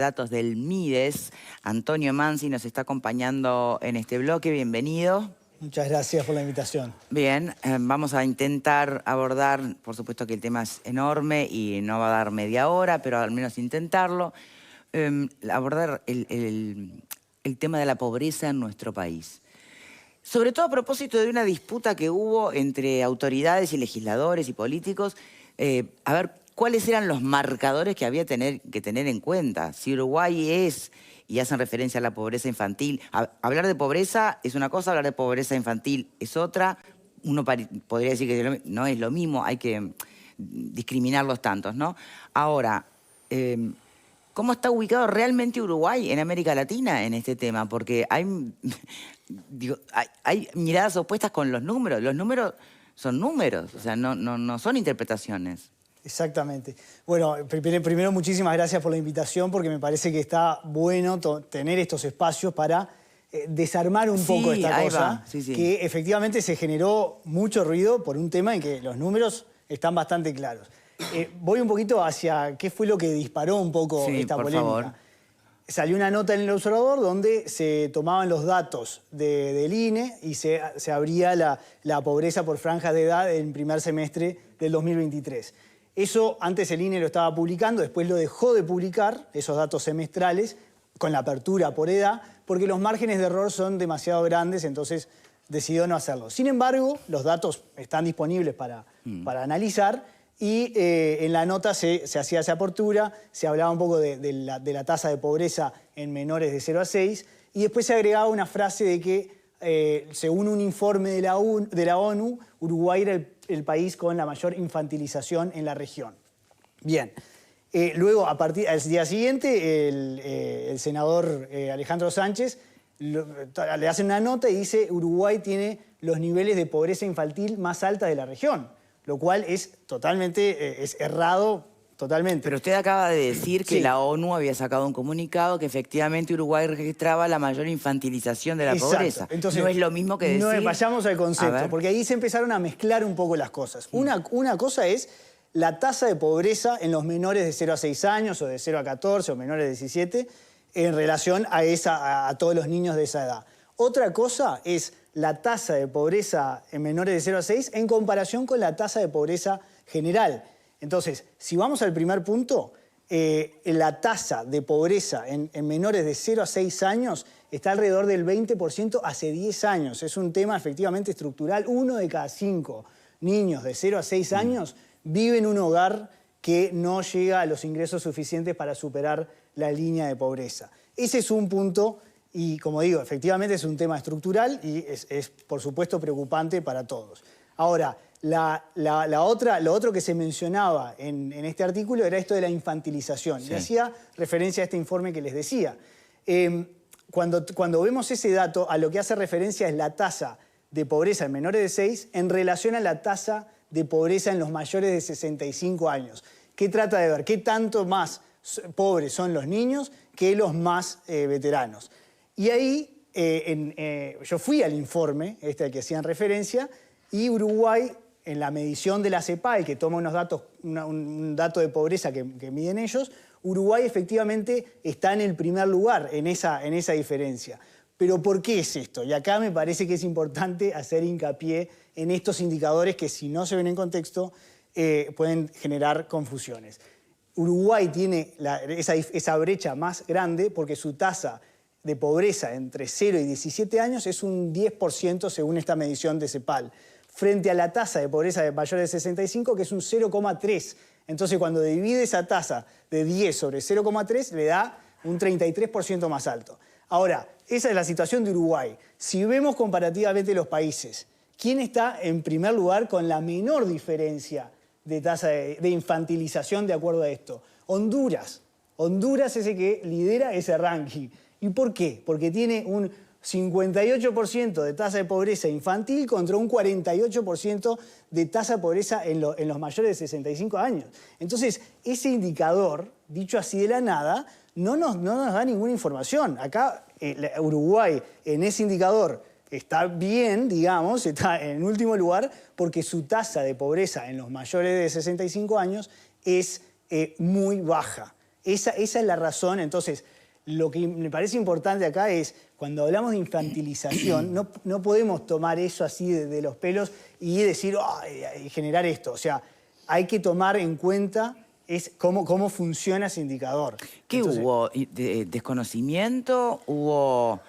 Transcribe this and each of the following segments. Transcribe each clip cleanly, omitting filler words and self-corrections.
Datos del MIDES. Antonio Manzi nos está acompañando en este bloque. Bienvenido. Muchas gracias por la invitación. Bien, vamos a intentar abordar, por supuesto que el tema es enorme y no va a dar media hora, pero al menos intentarlo, abordar el tema de la pobreza en nuestro país. Sobre todo a propósito de una disputa que hubo entre autoridades y legisladores y políticos, a ver cuáles eran los marcadores que había que tener en cuenta. Si Uruguay es, y hacen referencia a la pobreza infantil, hablar de pobreza es una cosa, hablar de pobreza infantil es otra. Uno podría decir que no es lo mismo, hay que discriminar los tantos, ¿no? Ahora, ¿cómo está ubicado realmente Uruguay en América Latina en este tema? Porque hay miradas opuestas con los números. Los números son números, o sea, no son interpretaciones. Exactamente. Bueno, primero muchísimas gracias por la invitación porque me parece que está bueno tener estos espacios para desarmar un poco esta cosa, que efectivamente se generó mucho ruido por un tema en que los números están bastante claros. Voy un poquito hacia qué fue lo que disparó un poco esta polémica. Favor. Salió una nota en El Observador donde se tomaban los datos del INE y se abría la pobreza por franjas de edad en el primer semestre del 2023. Eso antes el INE lo estaba publicando, después lo dejó de publicar, esos datos semestrales, con la apertura por edad, porque los márgenes de error son demasiado grandes, entonces decidió no hacerlo. Sin embargo, los datos están disponibles para analizar y en la nota se hacía esa apertura, se hablaba un poco de la tasa de pobreza en menores de 0 a 6 y después se agregaba una frase de que, según un informe de la ONU, Uruguay era el país con la mayor infantilización en la región. Bien, luego al día siguiente el senador Alejandro Sánchez le hace una nota y dice Uruguay tiene los niveles de pobreza infantil más altos de la región, lo cual es totalmente es errado. Totalmente. Pero usted acaba de decir que la ONU había sacado un comunicado que efectivamente Uruguay registraba la mayor infantilización de la pobreza. Entonces, no es lo mismo que decir... No, vayamos al concepto, porque ahí se empezaron a mezclar un poco las cosas. Una cosa es la tasa de pobreza en los menores de 0 a 6 años o de 0 a 14 o menores de 17 en relación a todos los niños de esa edad. Otra cosa es la tasa de pobreza en menores de 0 a 6 en comparación con la tasa de pobreza general. Entonces, si vamos al primer punto, la tasa de pobreza en menores de 0 a 6 años está alrededor del 20% hace 10 años. Es un tema efectivamente estructural. 1 de cada 5 niños de 0 a 6 años vive en un hogar que no llega a los ingresos suficientes para superar la línea de pobreza. Ese es un punto y, como digo, efectivamente es un tema estructural y es por supuesto, preocupante para todos. Ahora, lo otro que se mencionaba en este artículo era esto de la infantilización. Y hacía referencia a este informe que les decía. Cuando vemos ese dato, a lo que hace referencia es la tasa de pobreza en menores de 6 en relación a la tasa de pobreza en los mayores de 65 años. ¿Qué trata de ver? ¿Qué tanto más pobres son los niños que los más veteranos? Y ahí yo fui al informe al que hacían referencia y Uruguay, en la medición de la CEPAL, que toma unos datos, un dato de pobreza que miden ellos, Uruguay efectivamente está en el primer lugar en esa diferencia. Pero ¿por qué es esto? Y acá me parece que es importante hacer hincapié en estos indicadores que, si no se ven en contexto, pueden generar confusiones. Uruguay tiene esa brecha más grande porque su tasa de pobreza entre 0 y 17 años es un 10% según esta medición de CEPAL, frente a la tasa de pobreza de mayores de 65, que es un 0,3. Entonces, cuando divide esa tasa de 10 sobre 0,3, le da un 33% más alto. Ahora, esa es la situación de Uruguay. Si vemos comparativamente los países, ¿quién está en primer lugar con la menor diferencia de tasa de infantilización de acuerdo a esto? Honduras. Honduras es el que lidera ese ranking. ¿Y por qué? Porque tiene un 58% de tasa de pobreza infantil contra un 48% de tasa de pobreza en los mayores de 65 años. Entonces, ese indicador, dicho así de la nada, no nos da ninguna información. Acá, Uruguay, en ese indicador, está bien, digamos, está en último lugar, porque su tasa de pobreza en los mayores de 65 años es muy baja. Esa es la razón. Entonces, lo que me parece importante acá es, cuando hablamos de infantilización, no podemos tomar eso así de los pelos y decir, y generar esto. O sea, hay que tomar en cuenta cómo funciona ese indicador. ¿Qué hubo? ¿Desconocimiento? ¿Hubo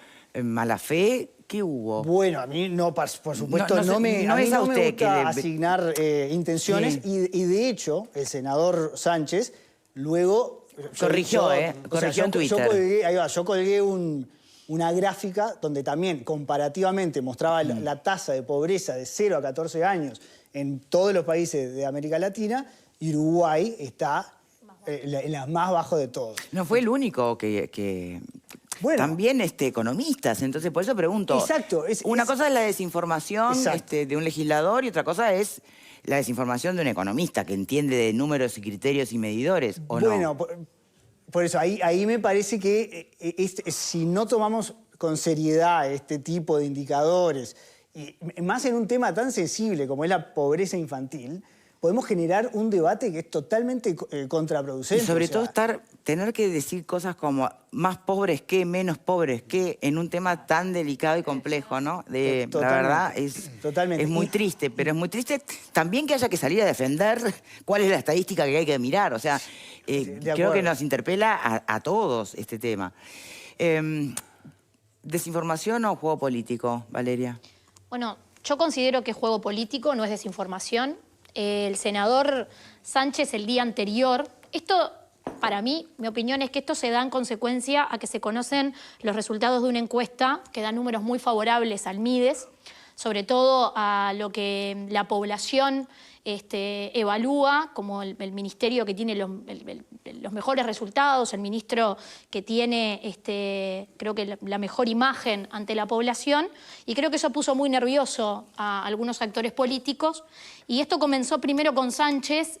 mala fe? ¿Qué hubo? Bueno, a mí no, por supuesto, no me gusta asignar intenciones, sí. y de hecho el senador Sánchez luego corrigió en Twitter. Yo colgué una gráfica donde también comparativamente mostraba la tasa de pobreza de 0 a 14 años en todos los países de América Latina, y Uruguay está en las más bajas de todos. No fue el único bueno, también economistas, entonces por eso pregunto. Exacto. Una cosa es la desinformación de un legislador y otra cosa es la desinformación de un economista que entiende de números y criterios y medidores, ¿o no? Bueno, por eso ahí me parece que si no tomamos con seriedad este tipo de indicadores, y más en un tema tan sensible como es la pobreza infantil, podemos generar un debate que es totalmente contraproducente. Y sobre todo tener que decir cosas como más pobres que, menos pobres que, en un tema tan delicado y complejo, ¿no? La verdad es muy triste, pero es muy triste también que haya que salir a defender cuál es la estadística que hay que mirar. O sea, creo que nos interpela a todos este tema. ¿Desinformación o juego político, Valeria? Bueno, yo considero que es juego político, no es desinformación. El senador Sánchez el día anterior, esto para mí, mi opinión es que esto se da en consecuencia a que se conocen los resultados de una encuesta que da números muy favorables al MIDES, sobre todo a lo que la población evalúa como el ministerio que tiene los mejores resultados, el ministro que tiene, creo que la mejor imagen ante la población, y creo que eso puso muy nervioso a algunos actores políticos. Y esto comenzó primero con Sánchez,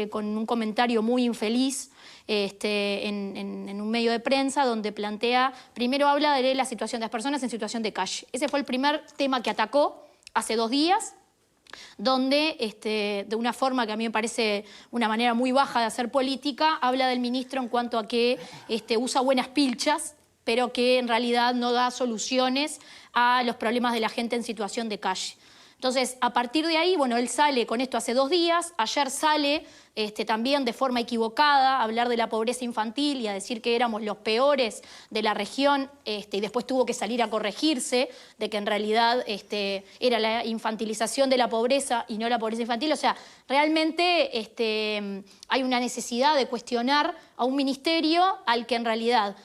con un comentario muy infeliz en un medio de prensa donde primero habla de la situación de las personas en situación de calle. Ese fue el primer tema que atacó hace 2 días, donde de una forma que a mí me parece una manera muy baja de hacer política, habla del ministro en cuanto a que usa buenas pilchas, pero que en realidad no da soluciones a los problemas de la gente en situación de calle. Entonces, a partir de ahí, bueno, él sale con esto hace 2 días, ayer sale también de forma equivocada a hablar de la pobreza infantil y a decir que éramos los peores de la región, y después tuvo que salir a corregirse de que en realidad era la infantilización de la pobreza y no la pobreza infantil. O sea, realmente hay una necesidad de cuestionar a un ministerio al que en realidad,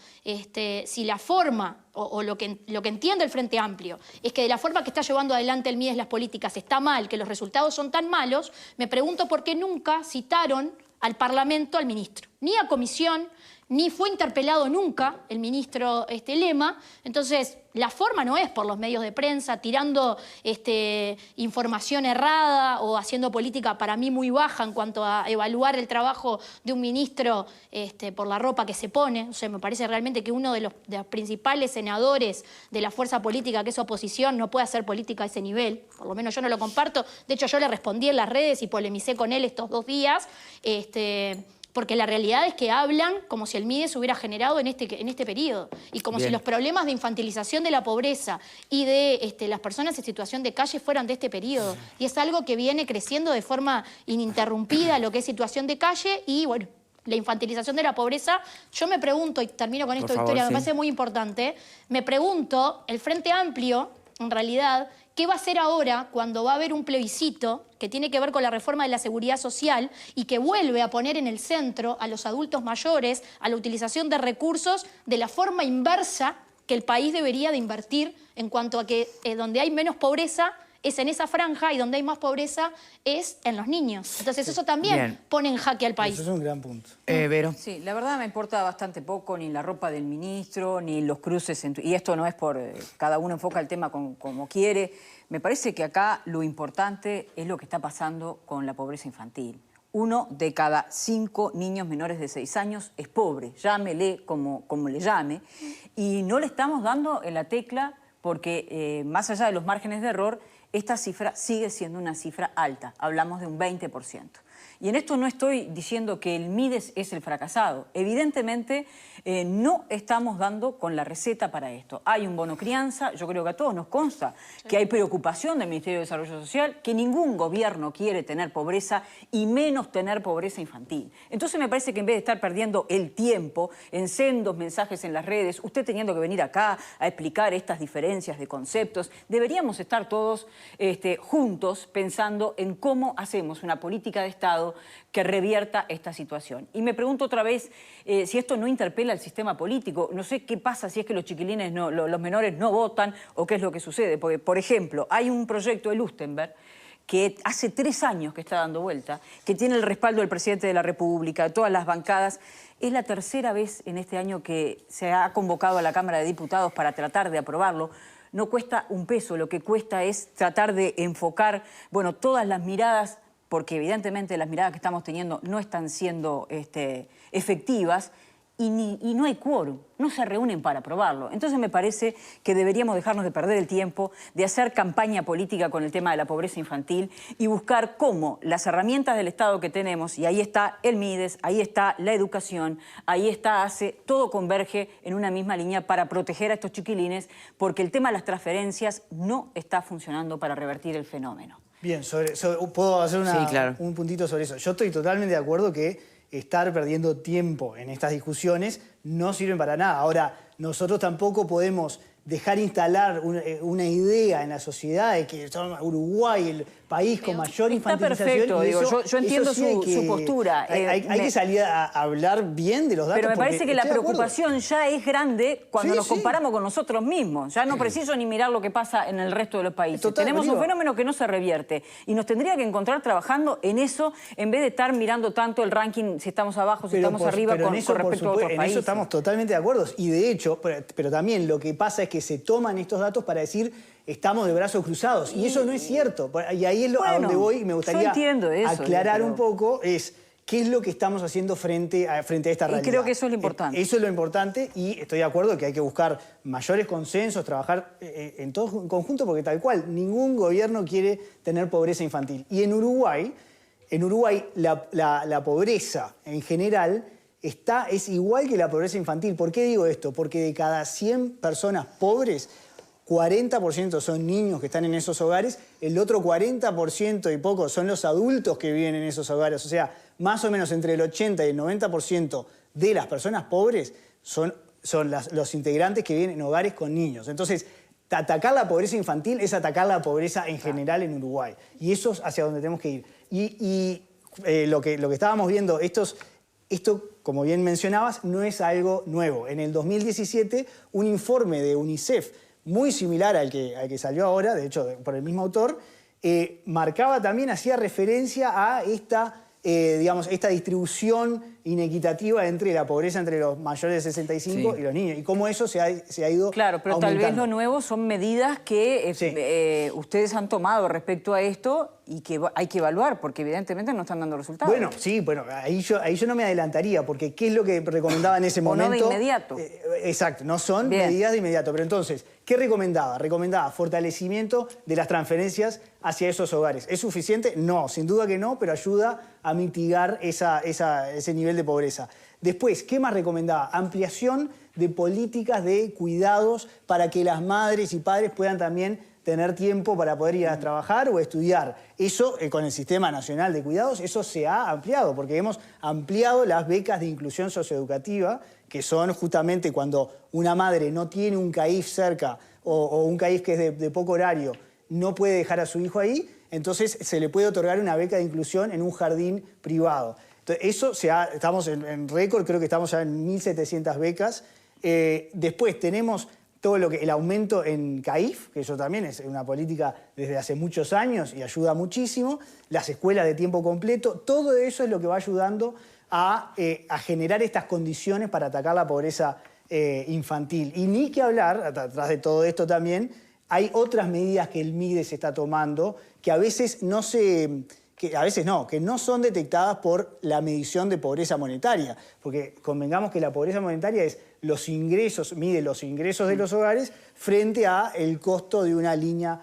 si la forma o lo que entiende el Frente Amplio es que de la forma que está llevando adelante el MIDES las políticas está mal, que los resultados son tan malos, me pregunto por qué nunca citaron al Parlamento al ministro, ni a comisión, ni fue interpelado nunca el ministro Lema. Entonces, la forma no es por los medios de prensa, tirando información errada o haciendo política para mí muy baja en cuanto a evaluar el trabajo de un ministro por la ropa que se pone. O sea, me parece realmente que uno de los principales senadores de la fuerza política que es oposición no puede hacer política a ese nivel. Por lo menos yo no lo comparto. De hecho, yo le respondí en las redes y polemicé con él estos 2 días. Porque la realidad es que hablan como si el MIDES se hubiera generado en este periodo y como si los problemas de infantilización de la pobreza y de las personas en situación de calle fueran de este periodo. Y es algo que viene creciendo de forma ininterrumpida, lo que es situación de calle y, bueno, la infantilización de la pobreza. Yo me pregunto, y termino con esto, Victoria, me parece muy importante, me pregunto, el Frente Amplio, en realidad, ¿qué va a hacer ahora cuando va a haber un plebiscito que tiene que ver con la reforma de la seguridad social y que vuelve a poner en el centro a los adultos mayores, a la utilización de recursos de la forma inversa que el país debería de invertir en cuanto a que donde hay menos pobreza es en esa franja y donde hay más pobreza es en los niños? Entonces eso también pone en jaque al país. Eso es un gran punto. Vero. Sí, la verdad me importa bastante poco ni la ropa del ministro, ni los cruces. Y esto no es por... cada uno enfoca el tema como quiere. Me parece que acá lo importante es lo que está pasando con la pobreza infantil. 1 de cada 5 niños menores de 6 años es pobre, llámele como le llame. Y no le estamos dando en la tecla porque más allá de los márgenes de error, esta cifra sigue siendo una cifra alta, hablamos de un 20%. Y en esto no estoy diciendo que el Mides es el fracasado. Evidentemente no estamos dando con la receta para esto. Hay un bono crianza, yo creo que a todos nos consta que hay preocupación del Ministerio de Desarrollo Social, que ningún gobierno quiere tener pobreza y menos tener pobreza infantil. Entonces me parece que en vez de estar perdiendo el tiempo en sendos mensajes en las redes, usted teniendo que venir acá a explicar estas diferencias de conceptos, deberíamos estar todos juntos pensando en cómo hacemos una política de Estado que revierta esta situación. Y me pregunto otra vez si esto no interpela al sistema político. No sé qué pasa si es que los chiquilines, los menores no votan o qué es lo que sucede. Porque, por ejemplo, hay un proyecto de Lustenberg que hace 3 años que está dando vuelta, que tiene el respaldo del presidente de la República, de todas las bancadas. Es la tercera vez en este año que se ha convocado a la Cámara de Diputados para tratar de aprobarlo. No cuesta un peso, lo que cuesta es tratar de enfocar, bueno, todas las miradas, porque evidentemente las miradas que estamos teniendo no están siendo efectivas, y no hay quórum, no se reúnen para aprobarlo. Entonces me parece que deberíamos dejarnos de perder el tiempo, de hacer campaña política con el tema de la pobreza infantil y buscar cómo las herramientas del Estado que tenemos, y ahí está el Mides, ahí está la educación, ahí está todo converge en una misma línea para proteger a estos chiquilines, porque el tema de las transferencias no está funcionando para revertir el fenómeno. Bien, ¿puedo hacer Sí, claro. un puntito sobre eso? Yo estoy totalmente de acuerdo que estar perdiendo tiempo en estas discusiones no sirven para nada. Ahora, nosotros tampoco podemos dejar instalar una idea en la sociedad de que Uruguay, el país con mayor infantilización... Está perfecto, y digo, eso, yo entiendo su postura. Hay que salir a hablar bien de los datos. Pero me parece que la preocupación ya es grande cuando Sí, nos comparamos con nosotros mismos. Ya no preciso ni mirar lo que pasa en el resto de los países. Total, Tenemos digo, un fenómeno que no se revierte y nos tendría que encontrar trabajando en eso en vez de estar mirando tanto el ranking, si estamos abajo, si estamos arriba con respecto a otros países. En eso estamos totalmente de acuerdo. Y de hecho, pero también lo que pasa es que se toman estos datos para decir estamos de brazos cruzados. Y eso no es cierto. Y ahí es a donde voy y me gustaría aclarar un poco es qué es lo que estamos haciendo frente a esta realidad. Y creo que eso es lo importante. Eso es lo importante y estoy de acuerdo que hay que buscar mayores consensos, trabajar en todo en conjunto porque tal cual, ningún gobierno quiere tener pobreza infantil. Y en Uruguay la pobreza en general es igual que la pobreza infantil. ¿Por qué digo esto? Porque de cada 100 personas pobres, 40% son niños que están en esos hogares, el otro 40% y poco son los adultos que viven en esos hogares. O sea, más o menos entre el 80 y el 90% de las personas pobres son los integrantes que viven en hogares con niños. Entonces, atacar la pobreza infantil es atacar la pobreza en general en Uruguay. Y eso es hacia donde tenemos que ir. Y lo que estábamos viendo, esto, como bien mencionabas, no es algo nuevo. En el 2017, un informe de UNICEF, muy similar al que salió ahora, de hecho, por el mismo autor, marcaba también, hacía referencia a esta distribución inequitativa entre la pobreza entre los mayores de 65 y los niños, y cómo eso se ha ido Claro, pero aumentando. Tal vez lo nuevo son medidas que ustedes han tomado respecto a esto y que hay que evaluar, porque evidentemente no están dando resultados. Bueno, sí, ahí yo no me adelantaría, porque ¿qué es lo que recomendaba en ese momento? No de inmediato. Exacto, no son medidas de inmediato. Pero entonces, ¿qué recomendaba? Recomendaba fortalecimiento de las transferencias hacia esos hogares. ¿Es suficiente? No, sin duda que no, pero ayuda a mitigar ese nivel de pobreza. Después, ¿qué más recomendaba? Ampliación de políticas de cuidados para que las madres y padres puedan también tener tiempo para poder ir a trabajar o estudiar. Eso, con el Sistema Nacional de Cuidados, eso se ha ampliado, porque hemos ampliado las becas de inclusión socioeducativa, que son justamente cuando una madre no tiene un CAIF cerca o un CAIF que es de poco horario, no puede dejar a su hijo ahí, entonces se le puede otorgar una beca de inclusión en un jardín privado. Entonces, eso estamos en récord, creo que estamos ya en 1.700 becas. Después tenemos todo el aumento en CAIF, que eso también es una política desde hace muchos años y ayuda muchísimo, las escuelas de tiempo completo, todo eso es lo que va ayudando a generar estas condiciones para atacar la pobreza infantil. Y ni que hablar, atrás de todo esto también, hay otras medidas que el Mides está tomando que a veces que no son detectadas por la medición de pobreza monetaria, porque convengamos que la pobreza monetaria es los ingresos, mide los ingresos de los hogares frente a el costo de una línea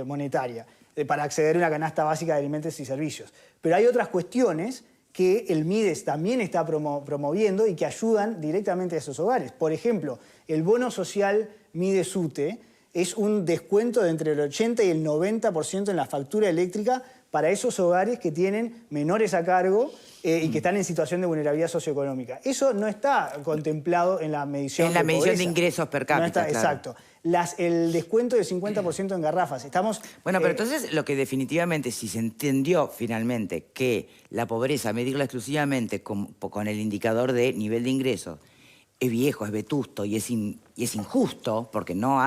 monetaria. para acceder a una canasta básica de alimentos y servicios. Pero hay otras cuestiones que el MIDES también está promoviendo y que ayudan directamente a esos hogares. Por ejemplo, el bono social MIDES-UTE es un descuento de entre el 80 y el 90% en la factura eléctrica para esos hogares que tienen menores a cargo y que están en situación de vulnerabilidad socioeconómica. Eso no está contemplado en la medición en la medición pobreza. de ingresos per cápita, No está, claro. Exacto. El descuento de 50% en garrafas. Bueno, pero entonces lo que definitivamente, si se entendió finalmente que la pobreza, medirla exclusivamente con el indicador de nivel de ingresos, es viejo, es vetusto y es injusto, porque no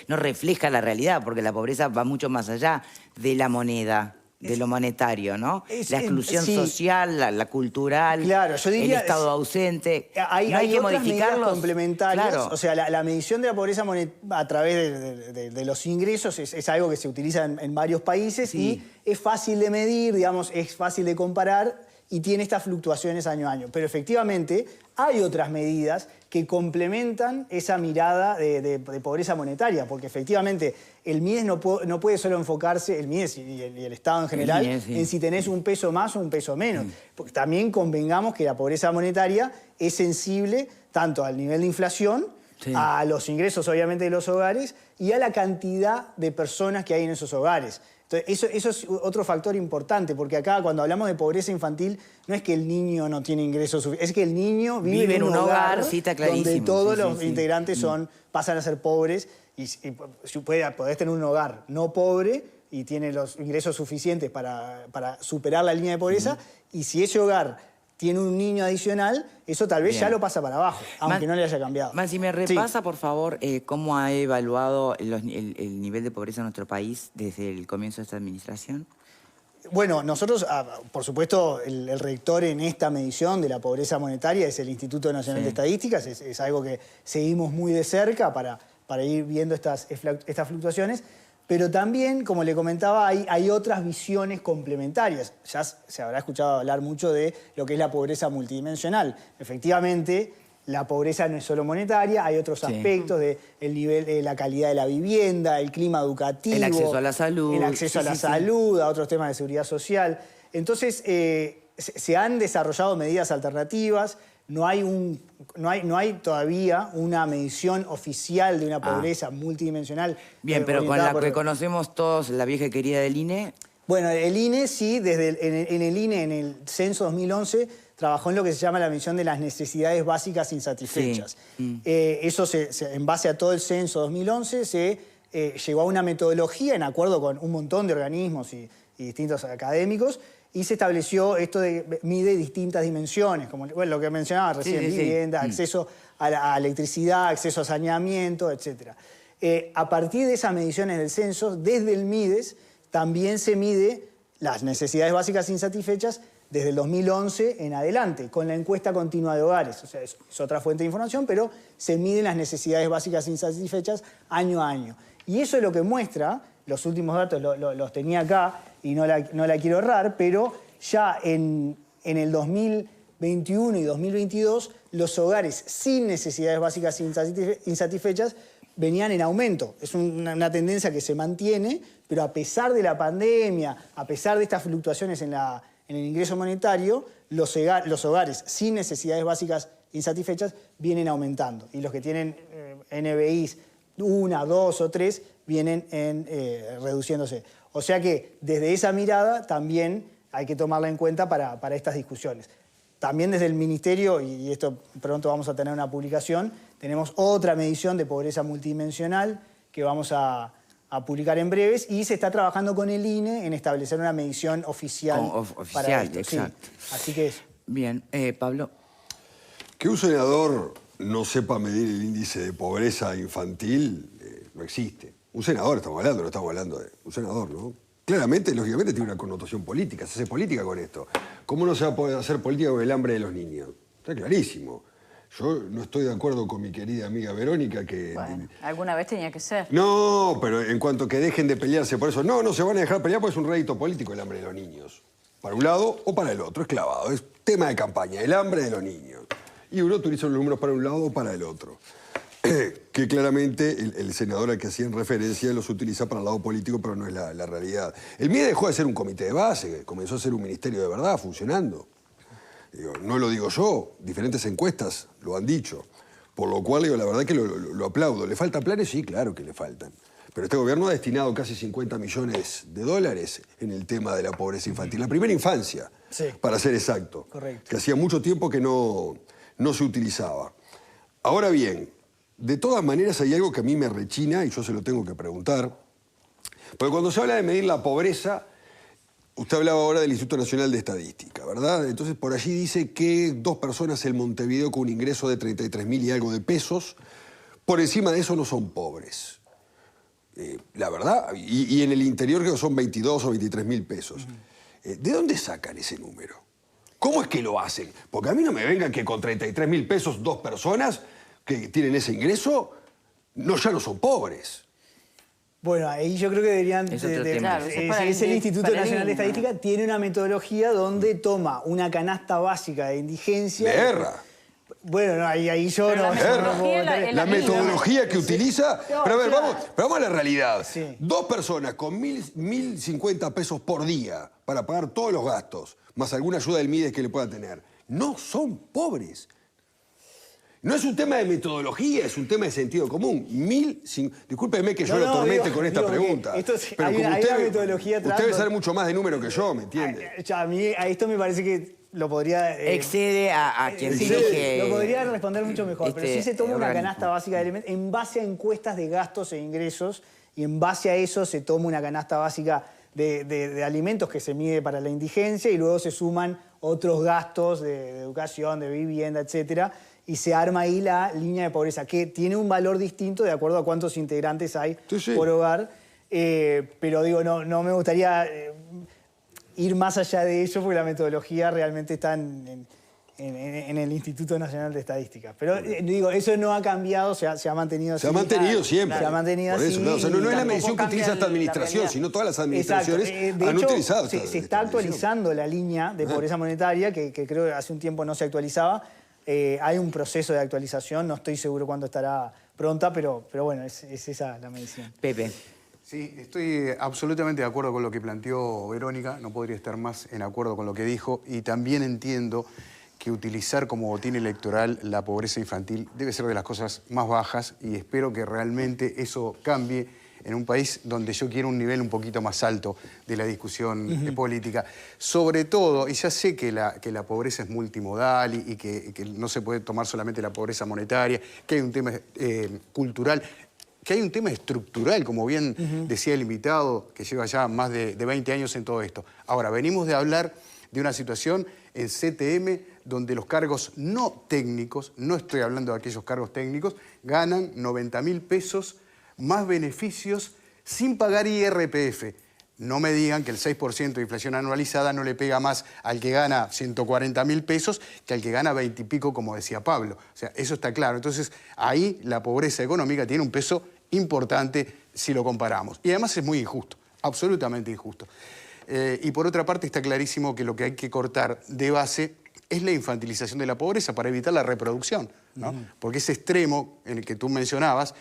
refleja la realidad, porque la pobreza va mucho más allá de la moneda, de lo monetario, ¿no? La exclusión sí. social, la cultural, Claro, yo diría, el Estado ausente. Hay que otras medidas modificarlos complementarias. Claro. O sea, la medición de la pobreza a través de los ingresos es algo que se utiliza en varios países Sí. y es fácil de medir, digamos, es fácil de comparar y tiene estas fluctuaciones año a año. Pero efectivamente hay otras medidas que complementan esa mirada de pobreza monetaria, porque efectivamente el MIDES no puede solo enfocarse, el MIDES y el Estado en general, MIDES, sí. en si tenés un peso más o un peso menos. Porque también convengamos que la pobreza monetaria es sensible tanto al nivel de inflación, Sí. a los ingresos obviamente de los hogares y a la cantidad de personas que hay en esos hogares. Entonces, eso es otro factor importante, porque acá cuando hablamos de pobreza infantil, no es que el niño no tiene ingresos suficientes, es que el niño vive en un hogar sí, está donde clarísimo. todos Sí, los sí. integrantes pasan a ser pobres y podés tener un hogar no pobre y tiene los ingresos suficientes para superar la línea de pobreza, y si ese hogar tiene un niño adicional, eso tal vez Bien. ya lo pasa para abajo, aunque no le haya cambiado. Maxi, ¿me repasa, por favor, cómo ha evaluado el nivel de pobreza en nuestro país desde el comienzo de esta administración? Bueno, nosotros, por supuesto, el rector en esta medición de la pobreza monetaria es el Instituto Nacional Sí. de Estadísticas, es algo que seguimos muy de cerca para ir viendo estas fluctuaciones, pero también, como le comentaba, hay otras visiones complementarias. Ya se habrá escuchado hablar mucho de lo que es la pobreza multidimensional. Efectivamente, la pobreza no es solo monetaria, hay otros aspectos del nivel de la calidad de la vivienda, el clima educativo, el acceso a la salud. el acceso a la salud, a otros temas de seguridad social. Entonces, se han desarrollado medidas alternativas. No hay todavía una medición oficial de una pobreza multidimensional. Bien, pero con la orientada que conocemos todos, la vieja y querida del INE. Bueno, el INE sí, en el INE, en el censo 2011, trabajó en lo que se llama la medición de las necesidades básicas insatisfechas. Sí. Eso, en base a todo el censo 2011, se llegó a una metodología en acuerdo con un montón de organismos y distintos académicos, y se estableció esto de mide distintas dimensiones, como lo que mencionaba recién, Sí, sí, sí. vivienda, acceso a electricidad, acceso a saneamiento, etc. A partir de esas mediciones del censo, desde el MIDES también se mide las necesidades básicas insatisfechas desde el 2011 en adelante, con la encuesta continua de hogares. O sea, es otra fuente de información, pero se miden las necesidades básicas insatisfechas año a año. Y eso es lo que muestra, los últimos datos los tenía acá y no la quiero errar, pero ya en el 2021 y 2022 los hogares sin necesidades básicas insatisfechas venían en aumento. Es una tendencia que se mantiene, pero a pesar de la pandemia, a pesar de estas fluctuaciones en el ingreso monetario, los hogares sin necesidades básicas insatisfechas vienen aumentando. Y los que tienen NBIs 1, 2 o 3 vienen reduciéndose. O sea que desde esa mirada también hay que tomarla en cuenta para estas discusiones. También desde el Ministerio, y esto pronto vamos a tener una publicación, tenemos otra medición de pobreza multidimensional que vamos a publicar en breves, y se está trabajando con el INE en establecer una medición oficial. Para esto. Exacto. Sí. Así que eso. Bien, Pablo. Que un senador no sepa medir el índice de pobreza infantil no existe. Un senador estamos hablando de un senador, ¿no? Claramente, lógicamente, tiene una connotación política, se hace política con esto. ¿Cómo no se va a poder hacer política con el hambre de los niños? Está clarísimo. Yo no estoy de acuerdo con mi querida amiga Verónica que... Bueno, alguna vez tenía que ser. No, pero en cuanto que dejen de pelearse por eso, no se van a dejar pelear porque es un rédito político el hambre de los niños. Para un lado o para el otro, es clavado. Es tema de campaña, el hambre de los niños. Y uno utiliza los números para un lado o para el otro. que claramente el senador al que hacían referencia los utiliza para el lado político, pero no es la realidad. El MIDE dejó de ser un comité de base, comenzó a ser un ministerio de verdad, funcionando. Digo, no lo digo yo, diferentes encuestas lo han dicho. Por lo cual, digo, la verdad que lo aplaudo. ¿Le faltan planes? Sí, claro que le faltan. Pero este gobierno ha destinado casi 50 millones de dólares en el tema de la pobreza infantil. La primera infancia, sí, para ser exacto. Correcto. Que hacía mucho tiempo que no se utilizaba. Ahora bien, de todas maneras hay algo que a mí me rechina y yo se lo tengo que preguntar. Porque cuando se habla de medir la pobreza, usted hablaba ahora del Instituto Nacional de Estadística, ¿verdad? Entonces por allí dice que 2 personas en Montevideo con un ingreso de 33.000 y algo de pesos, por encima de eso no son pobres. La verdad, y en el interior creo que son 22 o 23.000 pesos. ¿De dónde sacan ese número? ¿Cómo es que lo hacen? Porque a mí no me vengan que con 33.000 pesos 2 personas que tienen ese ingreso ya no son pobres. Bueno, ahí yo creo que deberían... Es otro tema. Claro, eso es para es el Instituto para el Nacional de INE. Estadística, tiene una metodología donde toma una canasta básica de indigencia... De guerra. Bueno, no, ahí yo Pero no... la metodología no, La metodología que utiliza... No, pero a ver, o sea, vamos a la realidad. Sí. 2 personas con 1.050 pesos por día para pagar todos los gastos, más alguna ayuda del MIDES que le pueda tener, no son pobres. No es un tema de metodología, es un tema de sentido común. Discúlpeme que yo lo atormente con esta pregunta. Pero hay como una usted metodología atrás. debe saber mucho más de número que yo, ¿me entiende? A mí a esto me parece que lo podría... Excede a quien sí, dirige... lo podría responder mucho mejor, pero sí se toma una organismo. canasta básica de elementos en base a encuestas de gastos e ingresos y en base a eso se toma una canasta básica de alimentos que se mide para la indigencia y luego se suman otros gastos de educación, de vivienda, etcétera, y se arma ahí la línea de pobreza, que tiene un valor distinto de acuerdo a cuántos integrantes hay Sí. por hogar. Pero digo, no me gustaría ir más allá de eso porque la metodología realmente está en el Instituto Nacional de Estadística. Pero digo, eso no ha cambiado, se ha mantenido así. Se ha mantenido siempre. Se ha mantenido Por eso, así. no, o sea, no es la tampoco medición que cambia utiliza esta la administración, realidad. sino todas las Exacto. administraciones De han hecho, utilizado se esta está medición. actualizando la línea de pobreza monetaria, que creo que hace un tiempo no se actualizaba. Hay un proceso de actualización, no estoy seguro cuándo estará pronta, pero bueno, es esa la medición. Pepe. Sí, estoy absolutamente de acuerdo con lo que planteó Verónica, no podría estar más en acuerdo con lo que dijo, y también entiendo que utilizar como botín electoral la pobreza infantil debe ser de las cosas más bajas y espero que realmente eso cambie en un país donde yo quiero un nivel un poquito más alto de la discusión política. Sobre todo, y ya sé que la pobreza es multimodal y que no se puede tomar solamente la pobreza monetaria, que hay un tema cultural, que hay un tema estructural, como bien decía el invitado, que lleva ya más de 20 años en todo esto. Ahora, venimos de hablar de una situación en CTM donde los cargos no técnicos, no estoy hablando de aquellos cargos técnicos, ganan 90.000 pesos más beneficios sin pagar IRPF. No me digan que el 6% de inflación anualizada no le pega más al que gana 140.000 pesos que al que gana 20 y pico, como decía Pablo. O sea, eso está claro. Entonces, ahí la pobreza económica tiene un peso importante si lo comparamos. Y además es muy injusto, absolutamente injusto. Y por otra parte está clarísimo que lo que hay que cortar de base es la infantilización de la pobreza para evitar la reproducción, ¿no? Porque ese extremo en el que tú mencionabas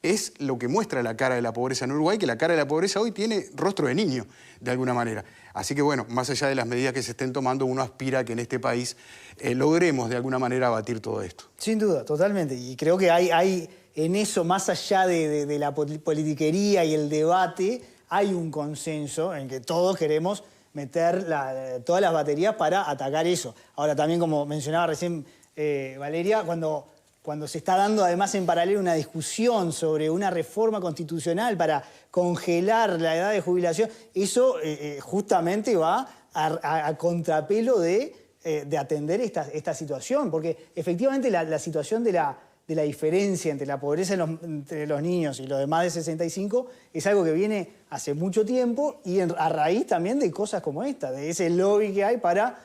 es lo que muestra la cara de la pobreza en Uruguay, que la cara de la pobreza hoy tiene rostro de niño, de alguna manera. Así que bueno, más allá de las medidas que se estén tomando, uno aspira a que en este país logremos de alguna manera abatir todo esto. Sin duda, totalmente. Y creo que hay en eso, más allá de la politiquería y el debate, hay un consenso en que todos queremos meter todas las baterías para atacar eso. Ahora también, como mencionaba recién Valeria, cuando se está dando además en paralelo una discusión sobre una reforma constitucional para congelar la edad de jubilación, eso justamente va a contrapelo de atender esta situación, porque efectivamente la situación de la diferencia entre la pobreza entre los niños y los de más de 65 es algo que viene hace mucho tiempo y a raíz también de cosas como esta, de ese lobby que hay para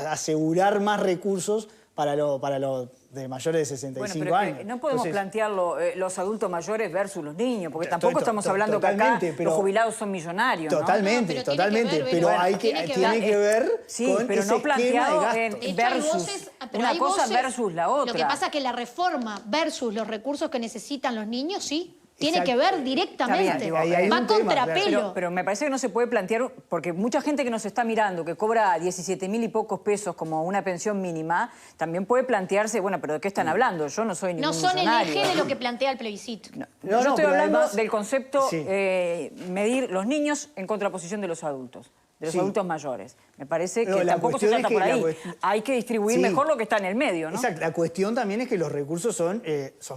asegurar más recursos para los de mayores de Bueno, 65 pero años. no podemos Entonces, plantearlo los adultos mayores versus los niños, porque To- tampoco to- estamos to- hablando que acá totalmente, pero- los jubilados son millonarios, ¿no? Totalmente, No, pero tiene totalmente. que ver, pero bueno, hay que, tiene que ver Sí, con pero ese no esquema planteado de gasto. en De hecho, hay versus voces- pero una hay cosa voces- versus la otra. Lo que pasa es que la reforma versus los recursos que necesitan los niños, sí, tiene Exacto. que ver directamente. Está bien, digo, ahí hay Va un tema, contrapelo. claro. Pero me parece que no se puede plantear, porque mucha gente que nos está mirando, que cobra 17.000 y pocos pesos como una pensión mínima, también puede plantearse, bueno, pero ¿de qué están hablando? Yo no soy ningún No son el millonario. eje de lo que plantea el plebiscito. Yo No, estoy pero hablando además- del concepto Sí. medir los niños en contraposición de los adultos. De los Sí. adultos mayores. Me parece que Pero la tampoco se cuestión trata es por que ahí. la cuest- Hay que distribuir Sí. mejor lo que está en el medio, ¿no? Exacto. La cuestión también es que los recursos son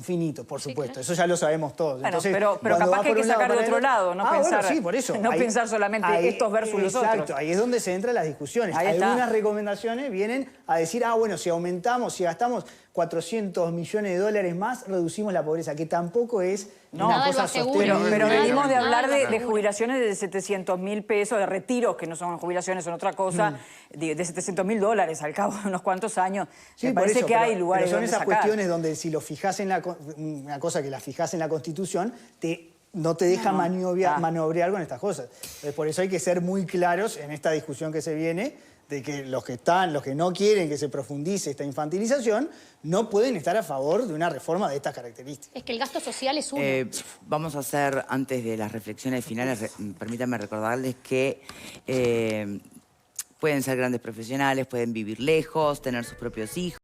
finitos, por supuesto. Eso ya lo sabemos todos. Bueno, Entonces, pero cuando capaz va que hay por que un lado sacar de para el otro lado, no bueno, pensar- sí, por eso. no pensar solamente estos versus los otros. Exacto, ahí es donde se entran las discusiones. Ahí está. Algunas recomendaciones vienen a decir, bueno, si aumentamos, si gastamos 400 millones de dólares más, reducimos la pobreza, que tampoco es No, una nada lo cosa asegura. sostenible. Pero Nada, venimos de nada hablar lo de asegura. jubilaciones de 700.000 pesos, de retiros, que no son jubilaciones, son otra cosa, de 700.000 al cabo de unos cuantos años. Sí, Me por parece eso, que pero- hay lugares pero son donde esas sacar. cuestiones donde si lo fijas en una cosa que la fijas en la Constitución, no te deja maniobrear con estas cosas. Por eso hay que ser muy claros en esta discusión que se viene, de que los que no quieren que se profundice esta infantilización, no pueden estar a favor de una reforma de estas características. Es que el gasto social es uno. Vamos a hacer, antes de las reflexiones finales, permítanme recordarles que pueden ser grandes profesionales, pueden vivir lejos, tener sus propios hijos.